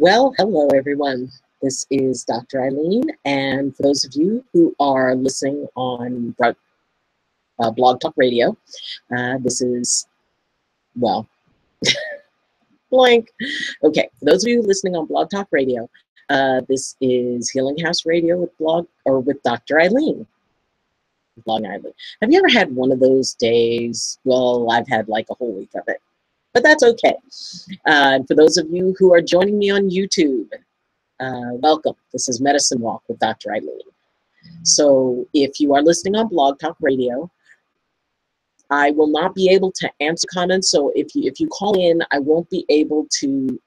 Well, hello everyone. This is Dr. Ayleen, and for those of you who are listening on Blog Talk Radio, this is, well, blank. Okay, for those of you listening on Blog Talk Radio, this is Healing House Radio with Dr. Ayleen. Blog Ayleen. Have you ever had one of those days? Well, I've had like a whole week of it, but that's okay. And for those of you who are joining me on YouTube, welcome. This is Medicine Walk with Dr. Ayleen. So if you are listening on Blog Talk Radio, I will not be able to answer comments. So if you call in, I won't be able to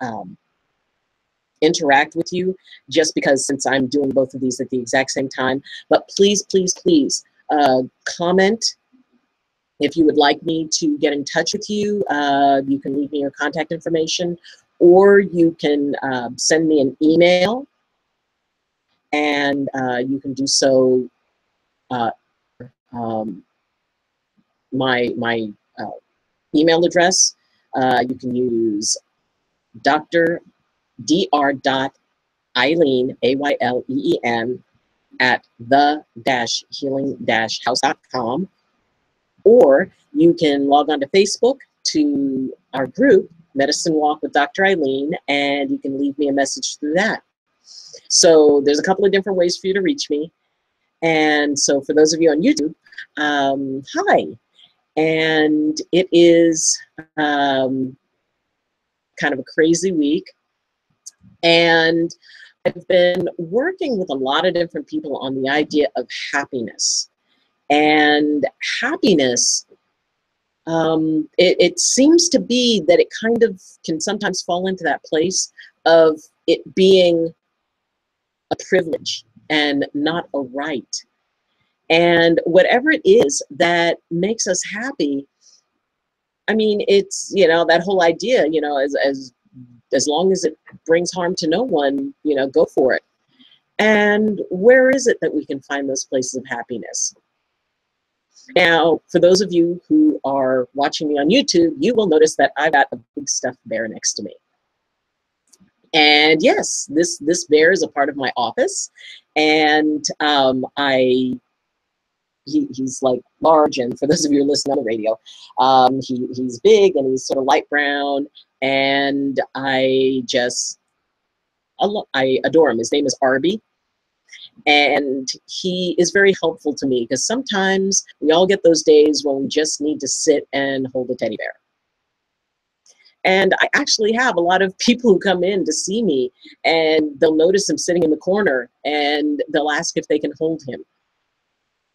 interact with you, just because since I'm doing both of these at the exact same time. But please, please, please comment. If you would like me to get in touch with you, you can leave me your contact information, or you can send me an email, and you can do so. My email address, you can use dr.ayleen, A-Y-L-E-E-N, at the-healing-house.com, or you can log on to Facebook to our group, Medicine Walk with Dr. Ayleen, and you can leave me a message through that. So there's a couple of different ways for you to reach me. And so for those of you on YouTube, hi. And it is kind of a crazy week. And I've been working with a lot of different people on the idea of happiness. And happiness, it seems to be that it kind of can sometimes fall into that place of it being a privilege and not a right. And whatever it is that makes us happy, I mean, it's, that whole idea, as long as it brings harm to no one, go for it. And where is it that we can find those places of happiness? Now, for those of you who are watching me on YouTube, you will notice that I've got a big stuffed bear next to me. And yes, this bear is a part of my office, and he's like large, and for those of you who listen on the radio, he's big and he's sort of light brown, and I adore him. His name is Arby, and he is very helpful to me, because sometimes we all get those days when we just need to sit and hold a teddy bear. And I actually have a lot of people who come in to see me, and they'll notice him sitting in the corner, and they'll ask if they can hold him.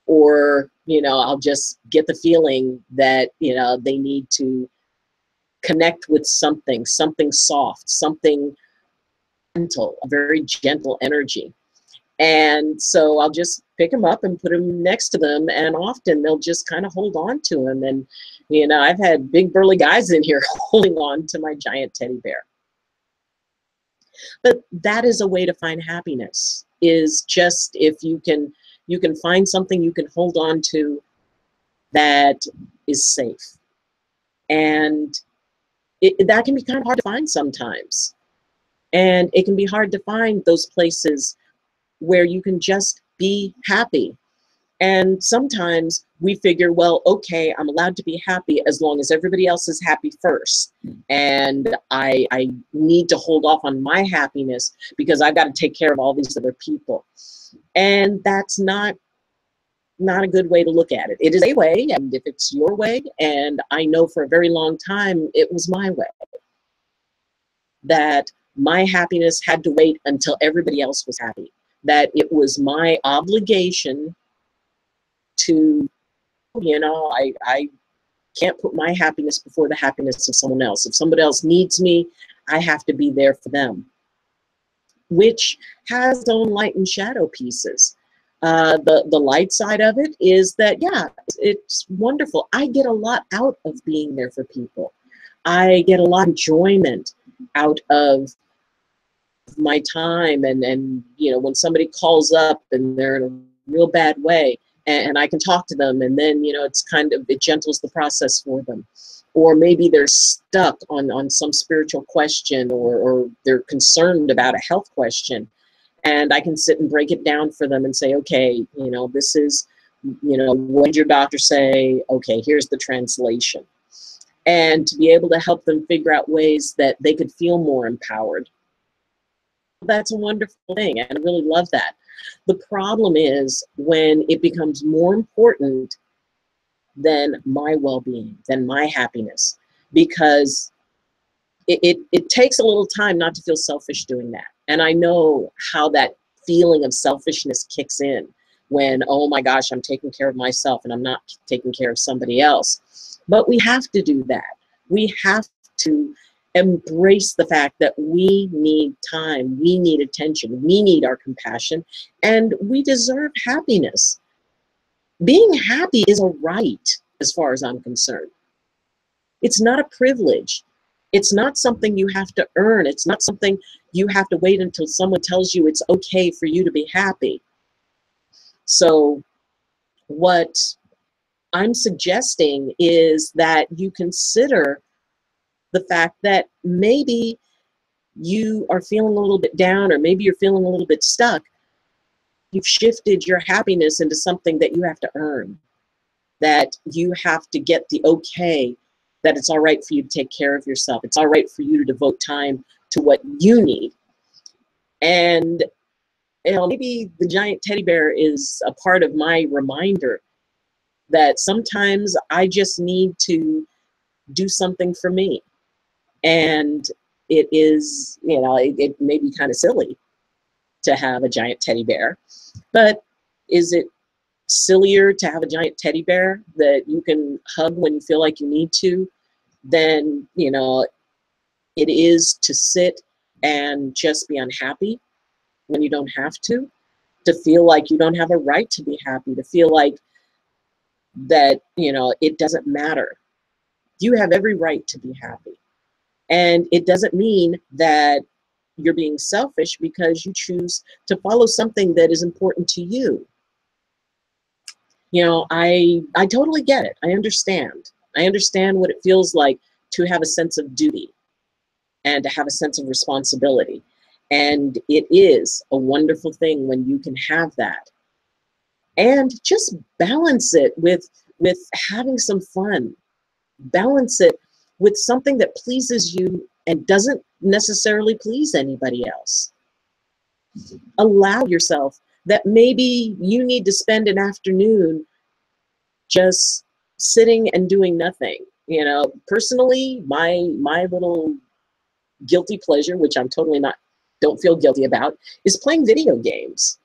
Or, I'll just get the feeling that, they need to connect with something soft, something gentle, a very gentle energy. And so I'll just pick him up and put him next to them, and often they'll just kind of hold on to him. And, I've had big burly guys in here holding on to my giant teddy bear. But that is a way to find happiness, is just if you can find something you can hold on to that is safe. And that can be kind of hard to find sometimes. And it can be hard to find those places where you can just be happy. And sometimes we figure, well, okay, I'm allowed to be happy as long as everybody else is happy first. And I need to hold off on my happiness because I've got to take care of all these other people. And that's not a good way to look at it. It is a way, and if it's your way, and I know for a very long time it was my way, that my happiness had to wait until everybody else was happy, that it was my obligation to, I can't put my happiness before the happiness of someone else. If somebody else needs me, I have to be there for them, which has its own light and shadow pieces. The light side of it is that, yeah, it's wonderful. I get a lot out of being there for people. I get a lot of enjoyment out of my time, and when somebody calls up and they're in a real bad way, and I can talk to them, and then, you know, it's kind of, it gentles the process for them. Or maybe they're stuck on some spiritual question, or they're concerned about a health question, and I can sit and break it down for them and say, okay, you know, this is, you know, what did your doctor say? Okay, here's the translation. And to be able to help them figure out ways that they could feel more empowered. That's a wonderful thing, and I really love that. The problem is when it becomes more important than my well-being, than my happiness, because it takes a little time not to feel selfish doing that. And I know how that feeling of selfishness kicks in when, oh my gosh, I'm taking care of myself and I'm not taking care of somebody else. But we have to do that. We have to embrace the fact that we need time, we need attention, we need our compassion, and we deserve happiness. Being happy is a right, as far as I'm concerned. It's not a privilege. It's not something you have to earn. It's not something you have to wait until someone tells you it's okay for you to be happy. So what I'm suggesting is that you consider the fact that maybe you are feeling a little bit down, or maybe you're feeling a little bit stuck. You've shifted your happiness into something that you have to earn, that you have to get the okay, that it's all right for you to take care of yourself. It's all right for you to devote time to what you need. And you know, maybe the giant teddy bear is a part of my reminder that sometimes I just need to do something for me. And it is, you know, it may be kind of silly to have a giant teddy bear, but is it sillier to have a giant teddy bear that you can hug when you feel like you need to than, you know, it is to sit and just be unhappy when you don't have to feel like you don't have a right to be happy, to feel like that, you know, it doesn't matter. You have every right to be happy. And it doesn't mean that you're being selfish because you choose to follow something that is important to you. You know, I totally get it. I understand. I understand what it feels like to have a sense of duty and to have a sense of responsibility. And it is a wonderful thing when you can have that. And just balance it with having some fun. Balance it with something that pleases you and doesn't necessarily please anybody else. Allow yourself that maybe you need to spend an afternoon just sitting and doing nothing. You know, personally, my little guilty pleasure, which I'm totally not, don't feel guilty about, is playing video games.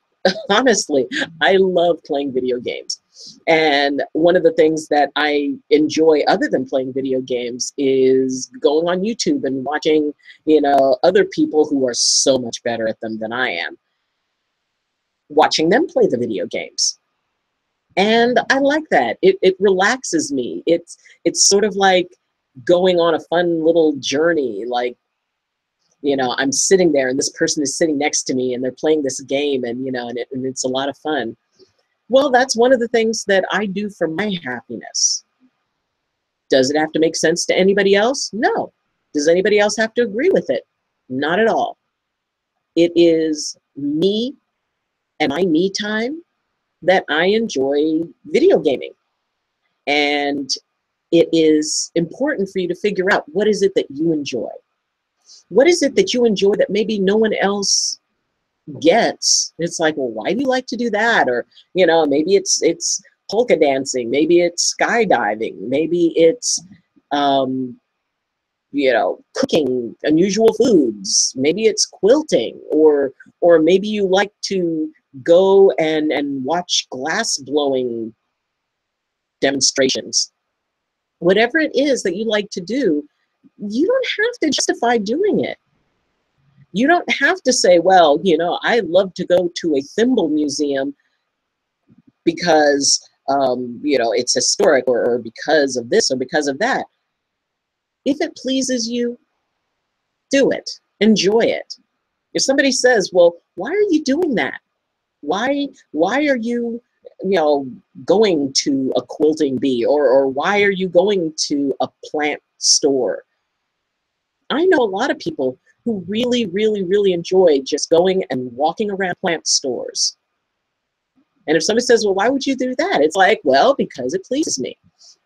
Honestly, I love playing video games. And one of the things that I enjoy other than playing video games is going on YouTube and watching, you know, other people who are so much better at them than I am, watching them play the video games. And I like that. It relaxes me. It's sort of like going on a fun little journey. Like, you know, I'm sitting there and this person is sitting next to me and they're playing this game, and, you know, and it's a lot of fun. Well, that's one of the things that I do for my happiness. Does it have to make sense to anybody else? No. Does anybody else have to agree with it? Not at all. It is me and my me time that I enjoy video gaming. And it is important for you to figure out, what is it that you enjoy? What is it that you enjoy that maybe no one else gets? It's like, well, why do you like to do that? Or, you know, maybe it's polka dancing, maybe it's skydiving, maybe it's you know, cooking unusual foods, maybe it's quilting, or maybe you like to go and watch glass blowing demonstrations. Whatever it is that you like to do, you don't have to justify doing it. You don't have to say, well, you know, I love to go to a thimble museum because, you know, it's historic, or because of this or because of that. If it pleases you, do it. Enjoy it. If somebody says, well, why are you doing that? Why are you going to a quilting bee, or why are you going to a plant store? I know a lot of people who really, really, really enjoy just going and walking around plant stores. And if somebody says, well, why would you do that? It's like, well, because it pleases me,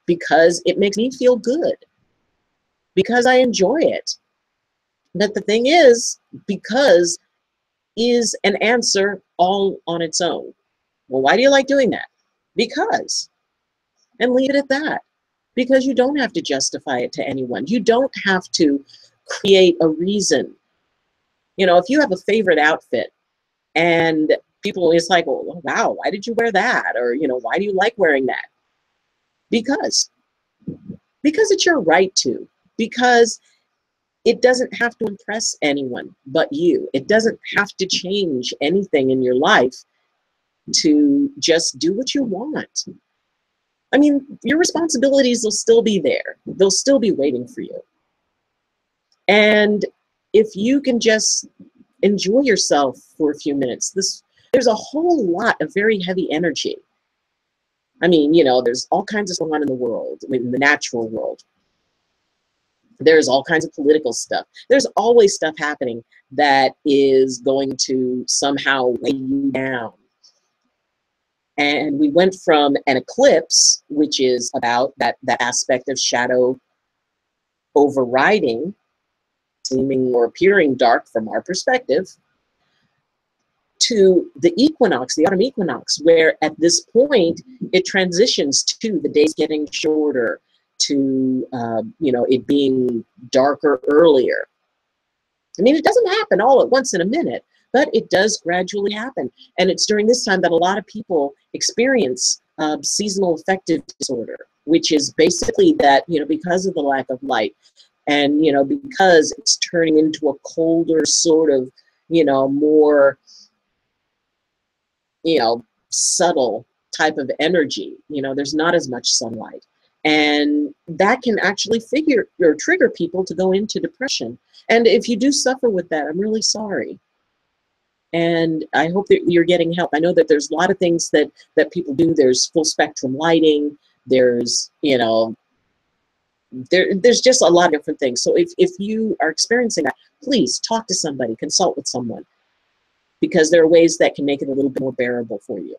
because it makes me feel good, because I enjoy it. But the thing is, because is an answer all on its own. Well, why do you like doing that? Because. And leave it at that. Because you don't have to justify it to anyone. You don't have to create a reason. If you have a favorite outfit and people is like, well, wow, why did you wear that? Or, why do you like wearing that? Because. Because it's your right to. Because it doesn't have to impress anyone but you. It doesn't have to change anything in your life to just do what you want. I mean, your responsibilities will still be there. They'll still be waiting for you. And if you can just enjoy yourself for a few minutes, there's a whole lot of very heavy energy. I mean, there's all kinds of stuff going on in the world, in the natural world. There's all kinds of political stuff. There's always stuff happening that is going to somehow weigh you down. And we went from an eclipse, which is about that aspect of shadow overriding, seeming or appearing dark from our perspective, to the equinox, the autumn equinox, where at this point it transitions to the days getting shorter, to it being darker earlier. I mean, it doesn't happen all at once in a minute, but it does gradually happen. And it's during this time that a lot of people experience seasonal affective disorder, which is basically that, because of the lack of light and, because it's turning into a colder sort of, more, subtle type of energy, there's not as much sunlight. And that can actually trigger people to go into depression. And if you do suffer with that, I'm really sorry. And I hope that you're getting help. I know that there's a lot of things that people do. There's full spectrum lighting. There's, there's just a lot of different things. So if you are experiencing that, please talk to somebody, consult with someone, because there are ways that can make it a little bit more bearable for you.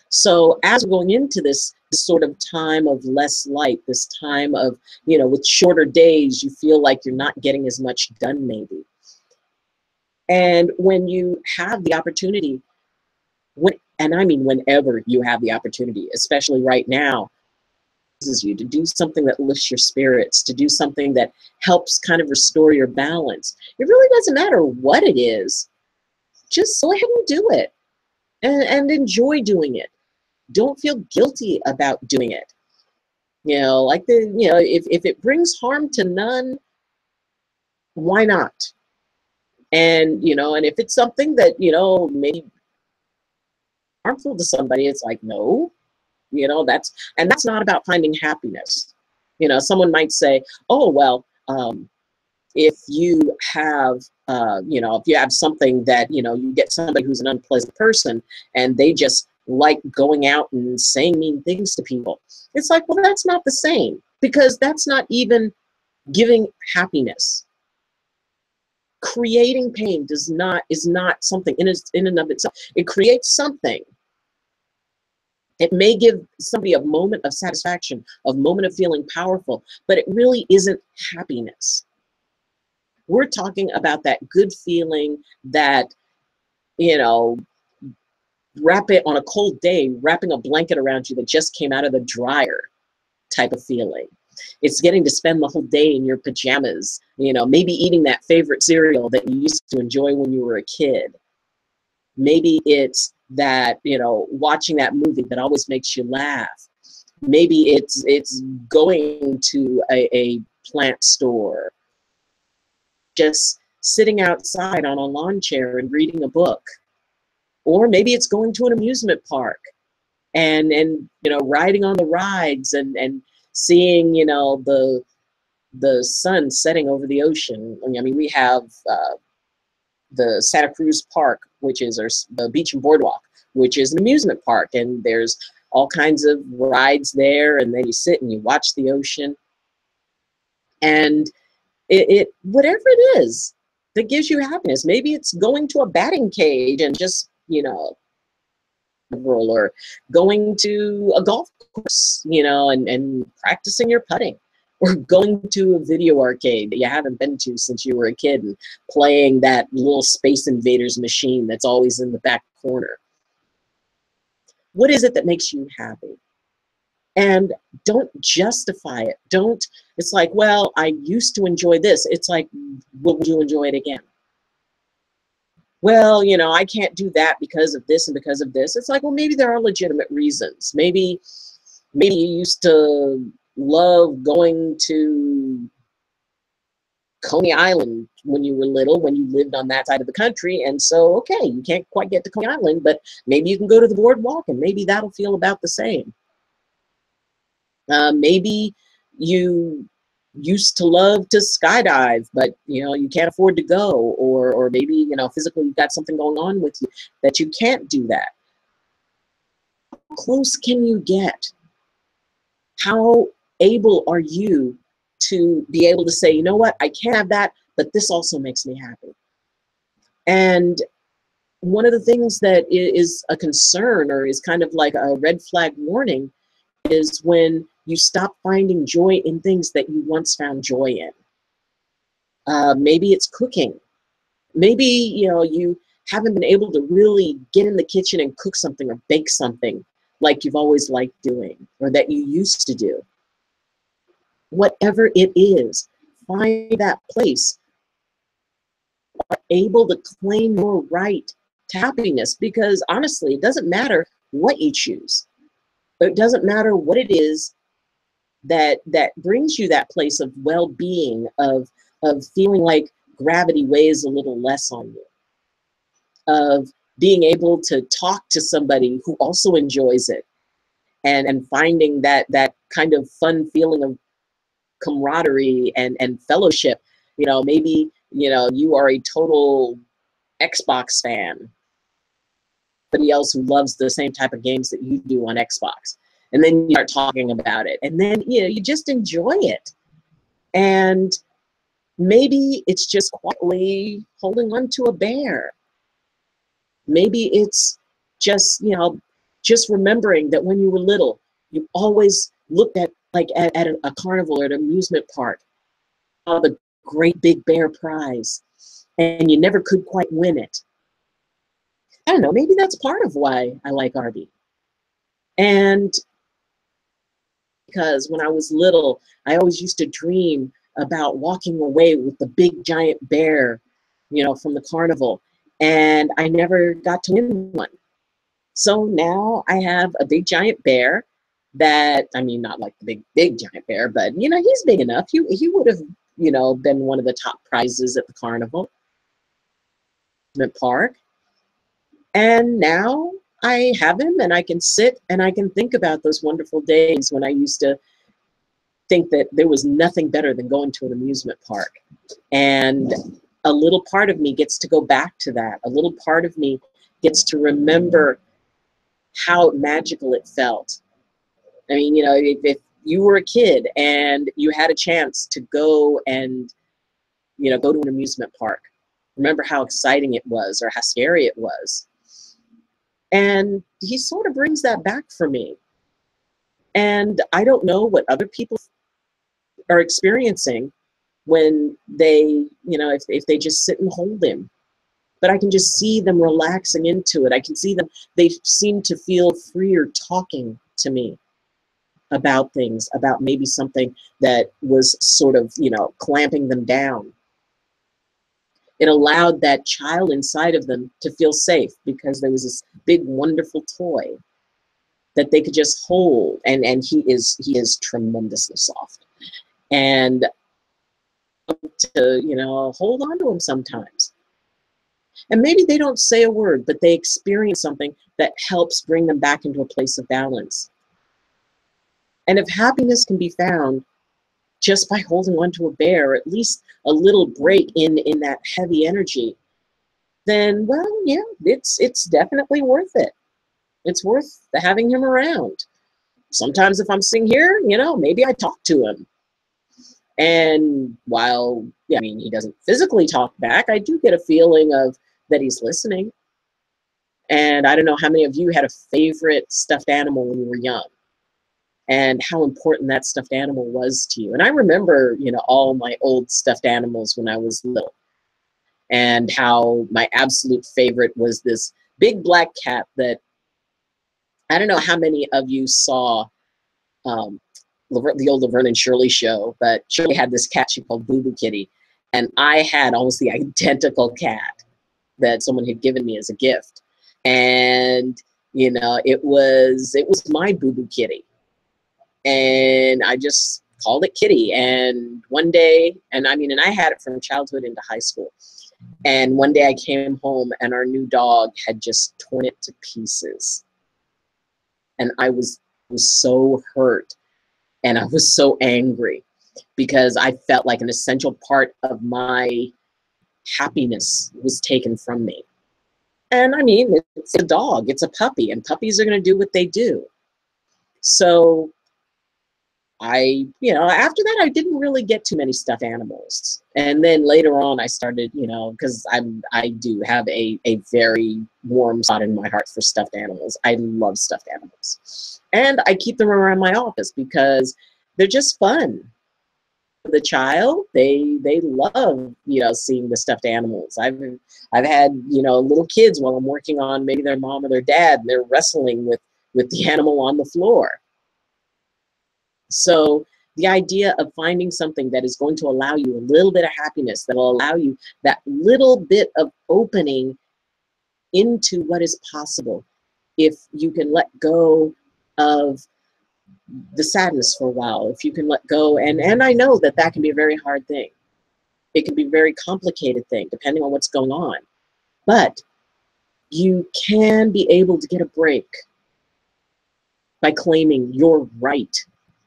So as we're going into this sort of time of less light, this time of, with shorter days, you feel like you're not getting as much done maybe. And when you have the opportunity, and I mean whenever you have the opportunity, especially right now, you to do something that lifts your spirits, to do something that helps kind of restore your balance. It really doesn't matter what it is. Just go ahead and do it and enjoy doing it. Don't feel guilty about doing it. If it brings harm to none, why not? And, and if it's something that, maybe harmful to somebody, it's like, no, that's not about finding happiness. Someone might say, oh, well, if you have, if you have something that, you get somebody who's an unpleasant person and they just like going out and saying mean things to people. It's like, well, that's not the same, because that's not even giving happiness. Creating pain is not something in and of itself. It creates something. It may give somebody a moment of satisfaction, a moment of feeling powerful, but it really isn't happiness. We're talking about that good feeling that, wrap it on a cold day, wrapping a blanket around you that just came out of the dryer type of feeling. It's getting to spend the whole day in your pajamas, maybe eating that favorite cereal that you used to enjoy when you were a kid. Maybe it's that, watching that movie that always makes you laugh. Maybe it's going to a plant store, just sitting outside on a lawn chair and reading a book. Or maybe it's going to an amusement park and riding on the rides and seeing, the sun setting over the ocean. I mean, we have the Santa Cruz Park, which is the beach and boardwalk, which is an amusement park, and there's all kinds of rides there, and then you sit and you watch the ocean. And it whatever it is that gives you happiness. Maybe it's going to a batting cage and just, or going to a golf course, and practicing your putting, or going to a video arcade that you haven't been to since you were a kid and playing that little Space Invaders machine that's always in the back corner. What is it that makes you happy? And don't justify it. It's like, well, I used to enjoy this. It's like, will you enjoy it again? Well, I can't do that because of this and because of this. It's like, well, maybe there are legitimate reasons. Maybe you used to love going to Coney Island when you were little, when you lived on that side of the country. And so, okay, you can't quite get to Coney Island, but maybe you can go to the boardwalk and maybe that'll feel about the same. Maybe you used to love to skydive, but you can't afford to go, or maybe physically you've got something going on with you that you can't do that. How close can you get? How able are you to be able to say, you know what, I can't have that, but this also makes me happy? And one of the things that is a concern, or is kind of like a red flag warning, is when you stop finding joy in things that you once found joy in. Maybe it's cooking. Maybe you haven't been able to really get in the kitchen and cook something or bake something like you've always liked doing, or that you used to do. Whatever it is, find that place. Are able to claim your right to happiness, because honestly, it doesn't matter what you choose. It doesn't matter what it is that brings you that place of well-being, of feeling like gravity weighs a little less on you, of being able to talk to somebody who also enjoys it, and finding that kind of fun feeling of camaraderie and fellowship. Maybe you are a total Xbox fan, somebody else who loves the same type of games that you do on Xbox. And then you start talking about it, and then you just enjoy it. And maybe it's just quietly holding on to a bear. Maybe it's just just remembering that when you were little, you always looked at a carnival or an amusement park, saw the great big bear prize, and you never could quite win it. I don't know, maybe that's part of why I like Arby. And because when I was little, I always used to dream about walking away with the big giant bear, from the carnival, and I never got to win one. So now I have a big giant bear that, I mean, not like the big giant bear, but he's big enough. He would have, been one of the top prizes at the carnival park. And now I have him, and I can sit and I can think about those wonderful days when I used to think that there was nothing better than going to an amusement park. And a little part of me gets to go back to that. A little part of me gets to remember how magical it felt. I mean, if you were a kid and you had a chance to go and, go to an amusement park, remember how exciting it was or how scary it was. And he sort of brings that back for me. And I don't know what other people are experiencing when they, if they just sit and hold him. But I can just see them relaxing into it. I can see them, they seem to feel freer talking to me about things, about maybe something that was sort of, clamping them down. It allowed that child inside of them to feel safe because there was this big, wonderful toy that they could just hold. And he is tremendously soft. And to, hold on to him sometimes. And maybe they don't say a word, but they experience something that helps bring them back into a place of balance. And if happiness can be found just by holding onto a bear, or at least a little break in that heavy energy, then, well, yeah, it's definitely worth it. It's worth having him around. Sometimes if I'm sitting here, maybe I talk to him. And while, yeah, I mean, he doesn't physically talk back, I do get a feeling of that he's listening. And I don't know how many of you had a favorite stuffed animal when you were young and how important that stuffed animal was to you. And I remember, all my old stuffed animals when I was little, and how my absolute favorite was this big black cat that, I don't know how many of you saw um, the old Laverne and Shirley show, but Shirley had this cat she called Boo Boo Kitty, and I had almost the identical cat that someone had given me as a gift. And it was my Boo Boo Kitty, and I just called it Kitty. And one day, and I had it from childhood into high school. And one day I came home and our new dog had just torn it to pieces. And I was so hurt and I was so angry because I felt like an essential part of my happiness was taken from me. And it's a dog, it's a puppy, and puppies are going to do what they do. So after that, I didn't really get too many stuffed animals. And then later on, I started, because I do have a very warm spot in my heart for stuffed animals. I love stuffed animals. And I keep them around my office because they're just fun. The child, they love, seeing the stuffed animals. I've had, little kids while I'm working on maybe their mom or their dad, and they're wrestling with the animal on the floor. So the idea of finding something that is going to allow you a little bit of happiness, that will allow you that little bit of opening into what is possible, if you can let go of the sadness for a while, if you can let go, and I know that can be a very hard thing. It can be a very complicated thing, depending on what's going on. But you can be able to get a break by claiming your right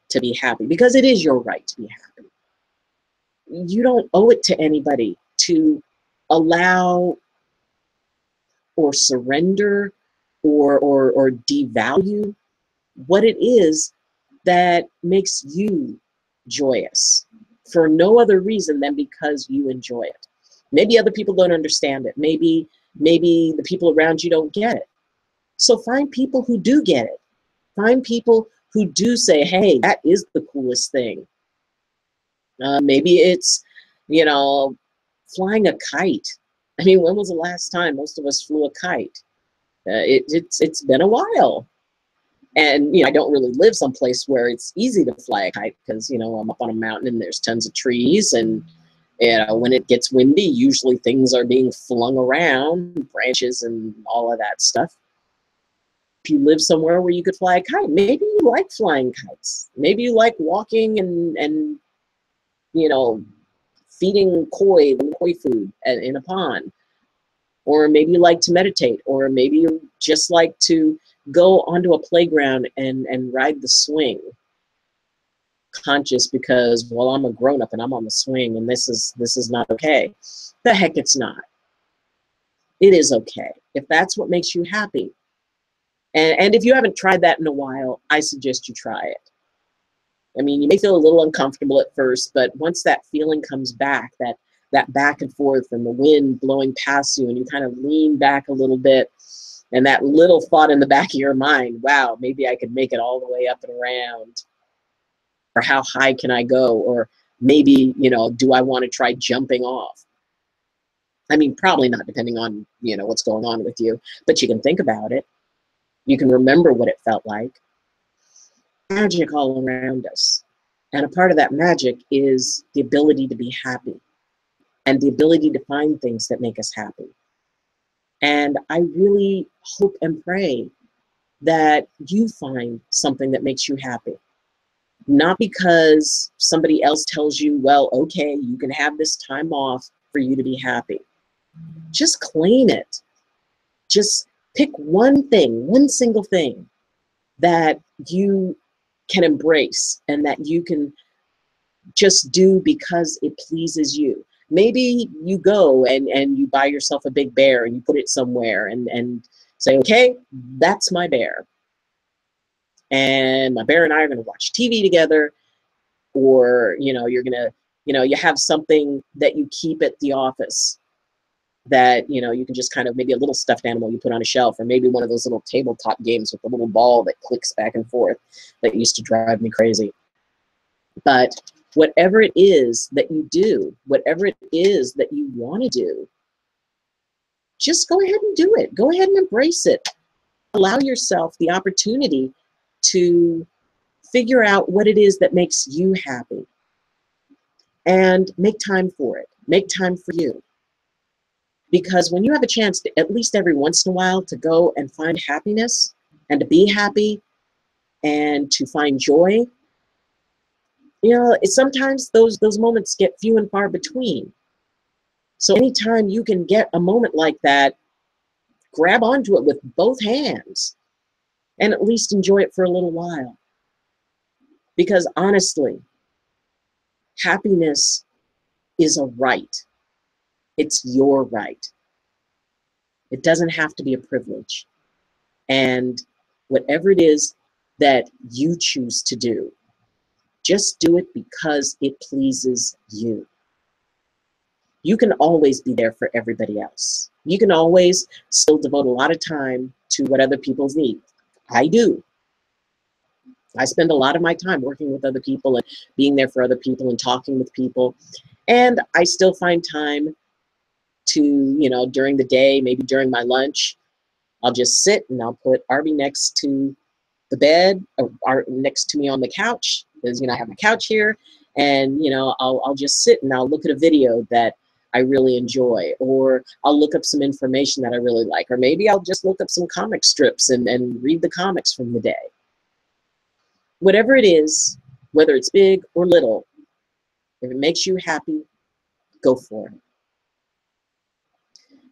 to be happy, because it is your right to be happy. You don't owe it to anybody to allow or surrender or devalue what it is that makes you joyous, for no other reason than because you enjoy it. Maybe other people don't understand it. Maybe the people around you don't get it. So find people who do get it. Find people who do say, hey, that is the coolest thing. Maybe it's, flying a kite. When was the last time most of us flew a kite? It's been a while. And, I don't really live someplace where it's easy to fly a kite because, I'm up on a mountain and there's tons of trees. And, when it gets windy, usually things are being flung around, branches and all of that stuff. If you live somewhere where you could fly a kite, maybe you like flying kites. Maybe you like walking and feeding koi food in a pond. Or maybe you like to meditate, or maybe you just like to go onto a playground and ride the swing, conscious because, well, I'm a grown-up and I'm on the swing and this is not okay. The heck it's not. It is okay if that's what makes you happy. And if you haven't tried that in a while, I suggest you try it. You may feel a little uncomfortable at first, but once that feeling comes back, that back and forth and the wind blowing past you and you kind of lean back a little bit, and that little thought in the back of your mind, wow, maybe I could make it all the way up and around. Or how high can I go? Or maybe, do I want to try jumping off? Probably not, depending on, what's going on with you, but you can think about it. You can remember what it felt like. Magic all around us. And a part of that magic is the ability to be happy and the ability to find things that make us happy. And I really hope and pray that you find something that makes you happy. Not because somebody else tells you, well, okay, you can have this time off for you to be happy. Just claim it. Just pick one thing, one single thing that you can embrace and that you can just do because it pleases you. Maybe you go and you buy yourself a big bear and you put it somewhere and Say, okay, that's my bear. And my bear and I are going to watch TV together, or, you're going to, you have something that you keep at the office that, you can just kind of, maybe a little stuffed animal you put on a shelf, or maybe one of those little tabletop games with the little ball that clicks back and forth that used to drive me crazy. But whatever it is that you do, whatever it is that you want to do, just go ahead and do it. Go ahead and embrace it. Allow yourself the opportunity to figure out what it is that makes you happy, and make time for it. Make time for you. Because when you have a chance to, at least every once in a while, to go and find happiness and to be happy and to find joy, sometimes those moments get few and far between. So anytime you can get a moment like that, grab onto it with both hands and at least enjoy it for a little while. Because honestly, happiness is a right. It's your right. It doesn't have to be a privilege. And whatever it is that you choose to do, just do it because it pleases you. You can always be there for everybody else. You can always still devote a lot of time to what other people's need. I do. I spend a lot of my time working with other people and being there for other people and talking with people. And I still find time to, during the day, maybe during my lunch, I'll just sit and I'll put Arby next to the bed, or next to me on the couch, because, I have my couch here, and, I'll just sit and I'll look at a video that I really enjoy, or I'll look up some information that I really like, or maybe I'll just look up some comic strips and read the comics from the day. Whatever it is, whether it's big or little, if it makes you happy, go for it.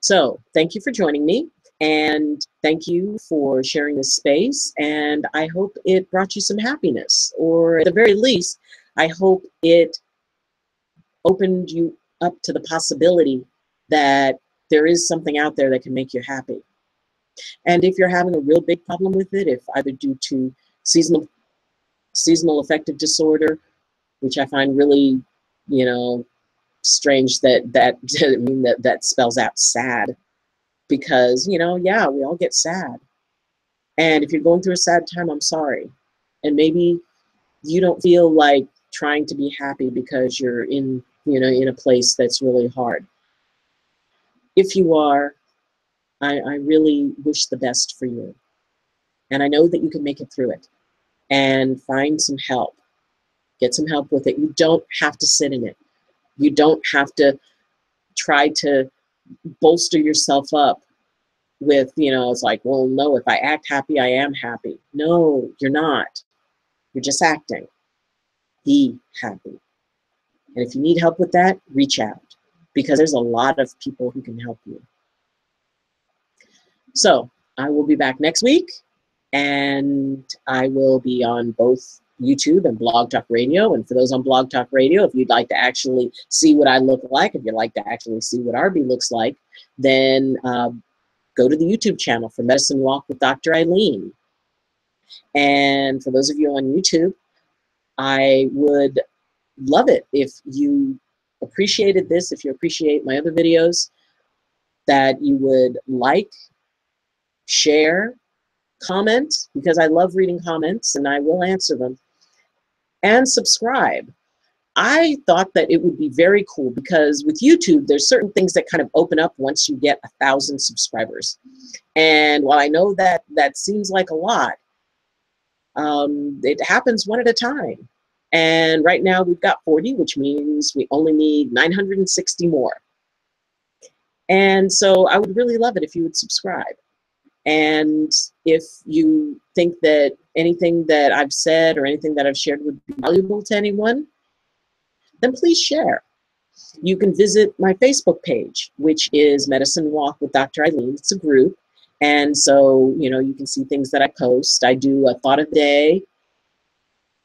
So thank you for joining me, and thank you for sharing this space, and I hope it brought you some happiness, or at the very least, I hope it opened you up to the possibility that there is something out there that can make you happy. And if you're having a real big problem with it, if either due to seasonal affective disorder, which I find really, strange that spells out sad, because, yeah, we all get sad. And if you're going through a sad time, I'm sorry. And maybe you don't feel like trying to be happy because you're in a place that's really hard. If you are, I really wish the best for you. And I know that you can make it through it. And find some help. Get some help with it. You don't have to sit in it. You don't have to try to bolster yourself up with, it's like, well, no, if I act happy, I am happy. No, you're not. You're just acting. Be happy. And if you need help with that, reach out, because there's a lot of people who can help you. So I will be back next week, and I will be on both YouTube and Blog Talk Radio. And for those on Blog Talk Radio, if you'd like to actually see what I look like, if you'd like to actually see what Arby looks like, then go to the YouTube channel for Medicine Walk with Dr. Ayleen. And for those of you on YouTube, I would love it if you appreciated this, if you appreciate my other videos, that you would like, share, comment, because I love reading comments and I will answer them, and subscribe. I thought that it would be very cool, because with YouTube, there's certain things that kind of open up once you get 1,000 subscribers. And while I know that that seems like a lot, it happens one at a time. And right now we've got 40, which means we only need 960 more. And so I would really love it if you would subscribe. And if you think that anything that I've said or anything that I've shared would be valuable to anyone, then please share. You can visit my Facebook page, which is Medicine Walk with Dr. Ayleen. It's a group. And so, you can see things that I post. I do a thought of the day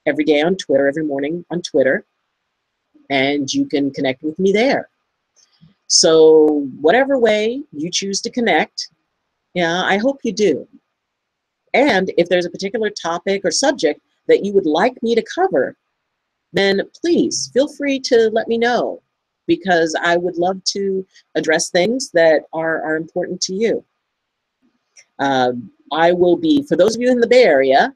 every day on Twitter, every morning on Twitter, and you can connect with me there. So whatever way you choose to connect, Yeah, I hope you do. And if there's a particular topic or subject that you would like me to cover, then please feel free to let me know because I would love to address things that are important to you. I will be, for those of you in the Bay Area,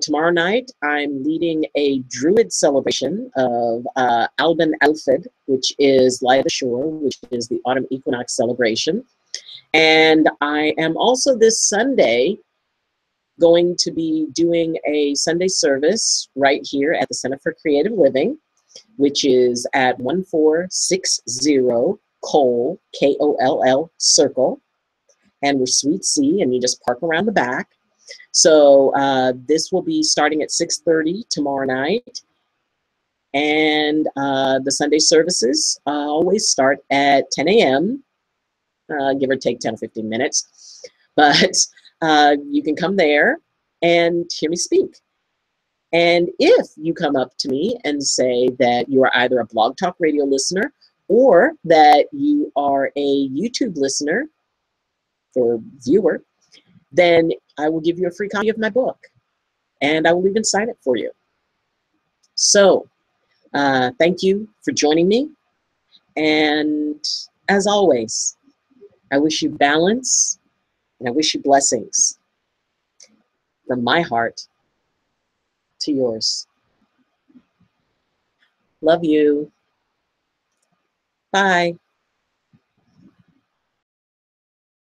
tomorrow night I'm leading a Druid celebration of Alban Alfed, which is Light of the Shore, which is the autumn equinox celebration. And I am also this Sunday going to be doing a Sunday service right here at the Center for Creative Living, which is at 1460 Cole, Koll Circle. And we're Suite C, and you just park around the back. So this will be starting at 6:30 tomorrow night. And the Sunday services always start at 10 a.m., give or take 10 or 15 minutes. But you can come there and hear me speak. And if you come up to me and say that you are either a Blog Talk Radio listener or that you are a YouTube listener or viewer, then I will give you a free copy of my book. And I will even sign it for you. So thank you for joining me. And as always, I wish you balance and I wish you blessings from my heart to yours. Love you. Bye.